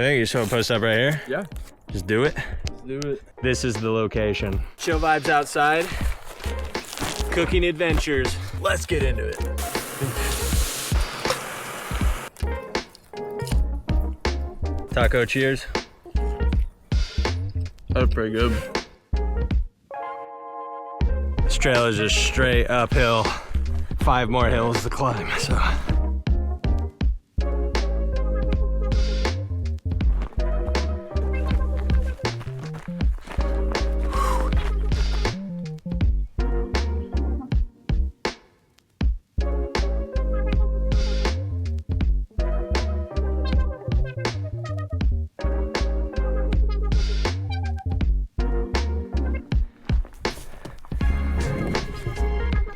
think you just want to post up right here. Yeah. Just do it. Let's do it. This is the location. Chill vibes outside. Cooking adventures. Let's get into it. Taco cheers. That's pretty good. This trail is just straight uphill. 5 more hills to climb, so.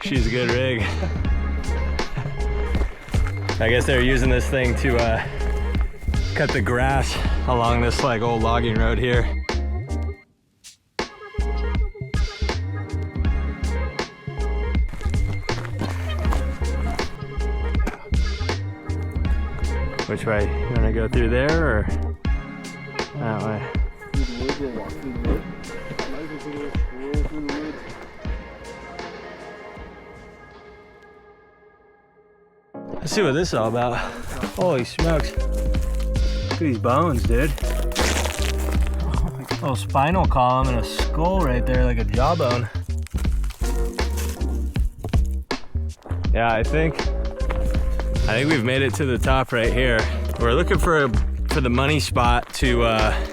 She's a good rig. I guess they're using this thing to cut the grass along this like old logging road here. Which way? You want to go through there or that way? Let's see what this is all about. Holy smokes. Look at these bones, dude. Little spinal column and a skull right there, like a jawbone. Yeah, I think we've made it to the top right here. We're looking for the money spot to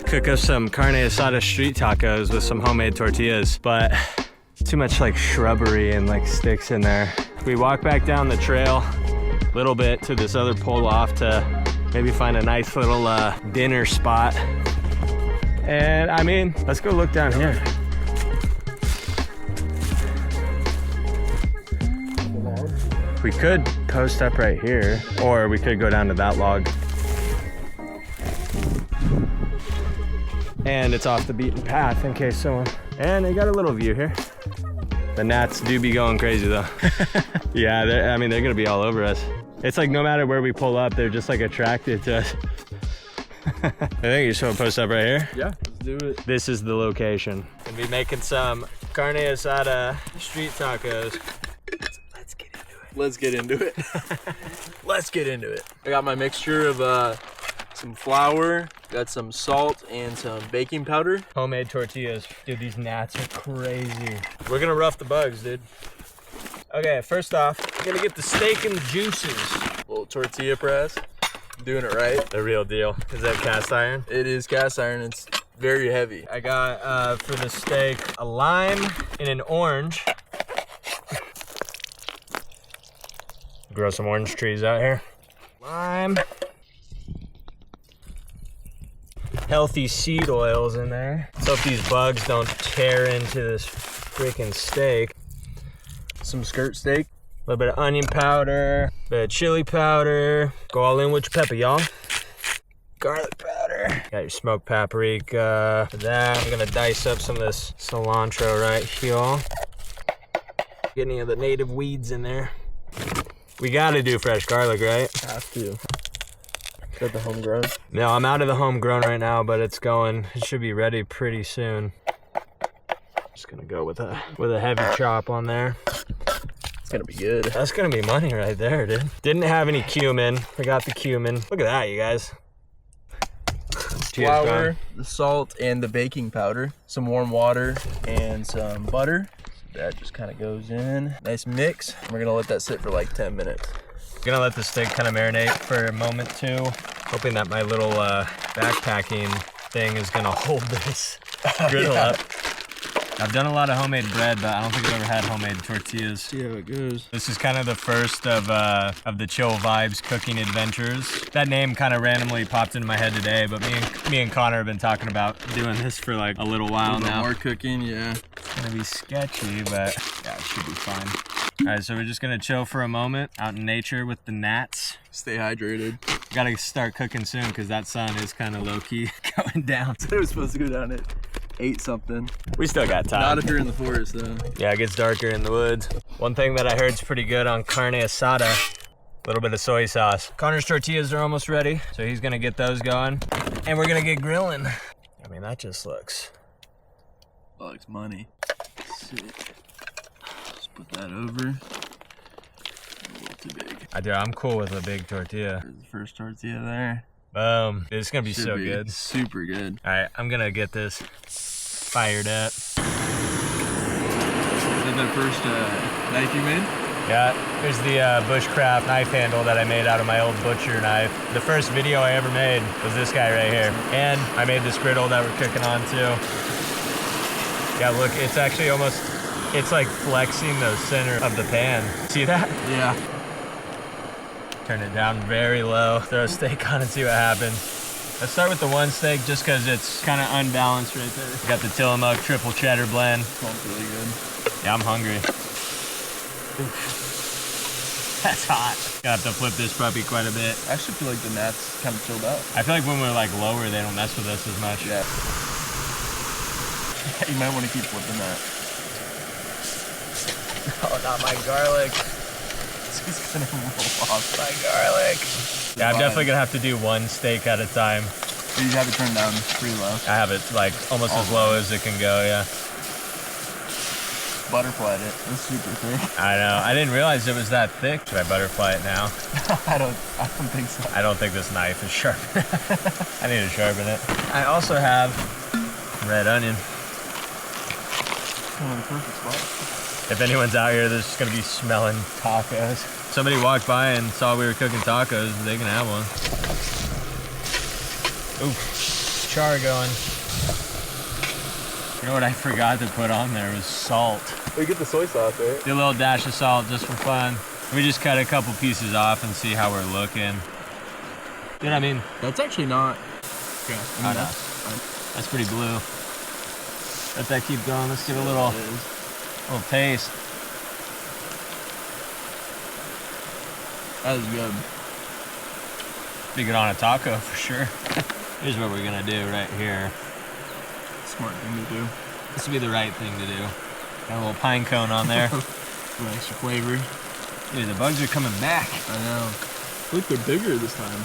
cook us some carne asada street tacos with some homemade tortillas, but too much like shrubbery and like sticks in there. We walk back down the trail a little bit to this other pull off to maybe find a nice little dinner spot. And I mean, let's go look down here. We could post up right here, or we could go down to that log. And it's off the beaten path in case someone, and they got a little view here. The gnats do be going crazy though. Yeah, I mean, they're gonna be all over us. It's like no matter where we pull up, they're just like attracted to us. I think you just want to post up right here. Yeah, let's do it. This is the location. Gonna be making some carne asada street tacos. Let's get into it. Let's get into it. Let's get into it. I got my mixture of some flour, got some salt and some baking powder. Homemade tortillas. Dude, these gnats are crazy. We're gonna rough the bugs, dude. Okay, first off, I'm gonna get the steak and the juices. Little tortilla press. Doing it right. The real deal. Is that cast iron? It is cast iron. It's very heavy. I got, for the steak, a lime and an orange. Grow some orange trees out here. Lime. Healthy seed oils in there. Let's hope these bugs don't tear into this freaking steak. Some skirt steak. A little bit of onion powder, bit of chili powder. Go all in with your pepper, y'all. Garlic powder. Got your smoked paprika. For that, I'm gonna dice up some of this cilantro right here. Get any of the native weeds in there. We gotta do fresh garlic, right? Have to. Got the homegrown. No, I'm out of the homegrown right now, but it's going. It should be ready pretty soon. Just gonna go with a heavy chop on there. It's gonna be good. That's gonna be money right there, dude. Didn't have any cumin. Forgot the cumin. Look at that, you guys. Flour, the salt, and the baking powder. Some warm water and some butter. That just kind of goes in. Nice mix. We're gonna let that sit for like 10 minutes. Gonna let the steak kind of marinate for a moment too. Hoping that my little backpacking thing is gonna hold this griddle up. I've done a lot of homemade bread, but I don't think I've ever had homemade tortillas. See how it goes. This is kind of the first of the Chill Vibes cooking adventures. That name kind of randomly popped into my head today, but me and Connor have been talking about doing this for like a little while now. More cooking, yeah. It's gonna be sketchy, but yeah, it should be fine. All right, so we're just gonna chill for a moment out in nature with the gnats. Stay hydrated. Gotta start cooking soon because that sun is kind of low-key going down. It was supposed to go down at 8 something. We still got time. Not if you're in the forest though. Yeah, it gets darker in the woods. One thing that I heard is pretty good on carne asada A little bit of soy sauce. Connor's tortillas are almost ready, so he's gonna get those going. And we're gonna get grilling. I mean, that just looks... That looks money. Sick. Just put that over. A little too big. I'm cool with a big tortilla. There's the first tortilla there. Boom. Dude, it's gonna be Should so be good. Super good. All right, I'm gonna get this fired up. Is that the first knife you made? Yeah, here's the bushcraft knife handle that I made out of my old butcher knife. The first video I ever made was this guy right here. And I made this griddle that we're cooking on too. Yeah, look, it's actually almost, it's like flexing the center of the pan. See that? Yeah. Turn it down very low, throw a steak on and see what happens. Let's start with the one steak just because it's kind of unbalanced right there. Got the Tillamook triple cheddar blend. Smells really good. Yeah, I'm hungry. That's hot. Gonna have to flip this puppy quite a bit. I actually feel like the gnats kind of chilled out. I feel like when we're like lower, they don't mess with us as much. Yeah. You might want to keep flipping that. Oh, not my garlic. It's just gonna roll off. My garlic. Yeah, I'm definitely gonna have to do one steak at a time. You have it turned down pretty low. I have it like almost as low as it can go, yeah. Butterflied it. It's super thick. I know. I didn't realize it was that thick. Should I butterfly it now? I don't think so. I don't think this knife is sharp. I need to sharpen it. I also have red onion. Oh, the perfect spot. If anyone's out here that's gonna be smelling tacos. Somebody walked by and saw we were cooking tacos, they can have one. Ooh, char going. You know what I forgot to put on there was salt. We get the soy sauce, right? Do a little dash of salt just for fun. We just cut a couple pieces off and see how we're looking. You know what I mean? That's actually not. Okay. Oh, no. That's pretty blue. Let that keep going. Let's give it a little taste. That is good. Be good on a taco for sure. Here's what we're gonna do right here. Smart thing to do. This would be the right thing to do. Got a little pine cone on there. Some extra flavor. Dude, the bugs are coming back. I know. Look, they're bigger this time.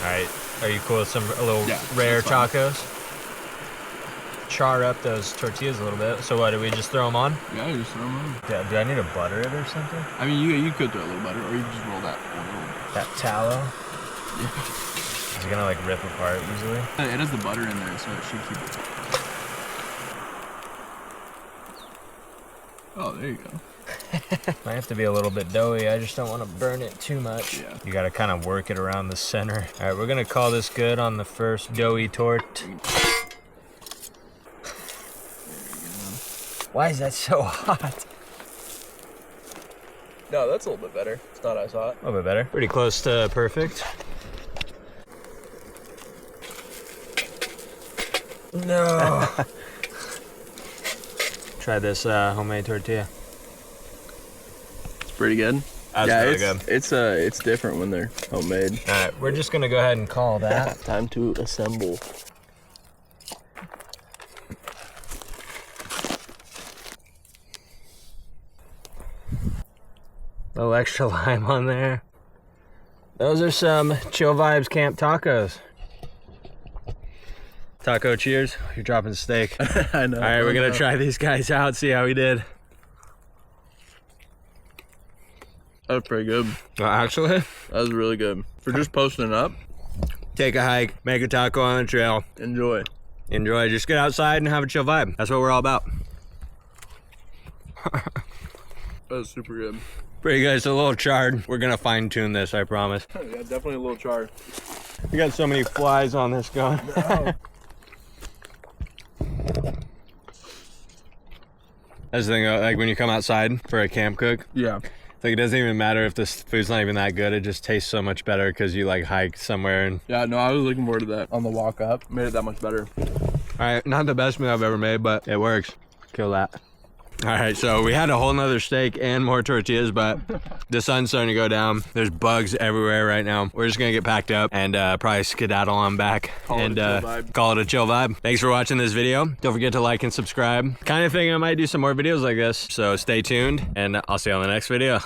All right, are you cool with a little rare that's fine. tacos? Char up those tortillas a little bit. So what, do we just throw them on? Yeah, you just throw them on. Yeah, do I need to butter it or something? I mean, you could throw a little butter, or you could just roll that oil. That tallow? Yeah. Is it gonna like rip apart easily? It has the butter in there, so it should keep it. Oh, there you go. Might have to be a little bit doughy. I just don't want to burn it too much. Yeah. You got to kind of work it around the center. All right, we're gonna call this good on the first doughy tort. Why is that so hot? No, that's a little bit better. It's not as hot. A little bit better. Pretty close to perfect. No. Try this homemade tortilla. It's pretty good. That's really good. It's different when they're homemade. All right, we're just gonna go ahead and call that. Time to assemble. Little extra lime on there. Those are some Chill Vibes Camp tacos. Taco cheers. You're dropping steak. I know. All right, we're gonna try these guys out, see how we did. That was pretty good. Well, actually, That was really good. For just posting it up, take a hike, make a taco on the trail. enjoy. Enjoy, just get outside and have a chill vibe. That's what we're all about. That was super good. Pretty good, it's a little charred. We're gonna fine tune this, I promise. Yeah, definitely a little char. We got so many flies on this gun. No. That's the thing, like when you come outside for a camp cook, Yeah. like it doesn't even matter if this food's not even that good. It just tastes so much better because you like hike somewhere. And Yeah, no, I was looking forward to that. On the walk up, made it that much better. all right, not the best meal I've ever made, but it works. Kill that. All right, so we had a whole nother steak and more tortillas, but the sun's starting to go down. There's bugs everywhere right now. We're just gonna get packed up and probably skedaddle on back and call it a chill vibe. Thanks for watching this video. Don't forget to like and subscribe. Kind of thinking I might do some more videos like this, so stay tuned and I'll see you on the next video.